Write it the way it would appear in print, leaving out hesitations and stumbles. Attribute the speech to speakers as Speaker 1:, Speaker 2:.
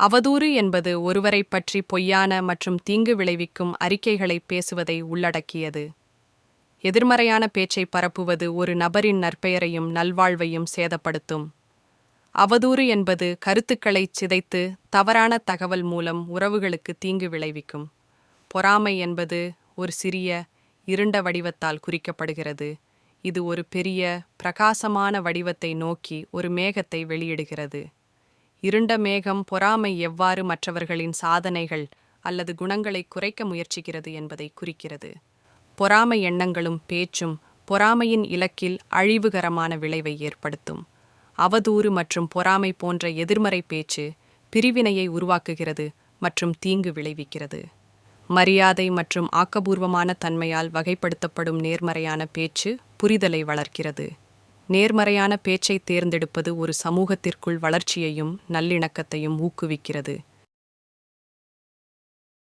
Speaker 1: அவதூறு என்பது ஒருவரைப் பற்றி பொய்யான மற்றும் தீங்கு விளைவிக்கும் அறிக்கைகளை பேசுவதை உள்ளடக்கியது. எதிர்மறையான பேச்சை பரப்புவது ஒரு நபரின் நற்பெயரையும் நல்வாழ்வையும் சேதப்படுத்தும். அவதூறு என்பது கருத்துக்களைச் சிதைத்து தவறான தகவல் மூலம் உறவுகளுக்கு தீங்கு விளைவிக்கும். பொறாமை என்பது ஒரு சிறிய, இருண்ட வடிவத்தால் குறிக்கப்படுகிறது. இது ஒரு பெரிய, பிரகாசமான வடிவத்தை நோக்கி ஒரு மேகத்தை வெளியிடுகிறது. இருண்ட மேகம் பொறாமை எவ்வாறு மற்றவர்களின் சாதனைகள் அல்லது குணங்களை குறைக்க முயற்சிக்கிறது என்பதை குறிக்கிறது. பொறாமை எண்ணங்களும் பேச்சும் பொறாமையின் இலக்கில் அழிவுகரமான விளைவை ஏற்படுத்தும். அவதூறு மற்றும் பொறாமை போன்ற எதிர்மறை பேச்சு பிரிவினையை உருவாக்குகிறது மற்றும் தீங்கு விளைவிக்கிறது. மரியாதை மற்றும் ஆக்கபூர்வமான தன்மையால் வகைப்படுத்தப்படும் நேர்மறையான பேச்சு புரிதலை வளர்க்கிறது. நேர்மறையான பேச்சை தேர்ந்தெடுப்பது ஒரு சமூகத்திற்குள் வளர்ச்சியையும் நல்லிணக்கத்தையும் ஊக்குவிக்கிறது.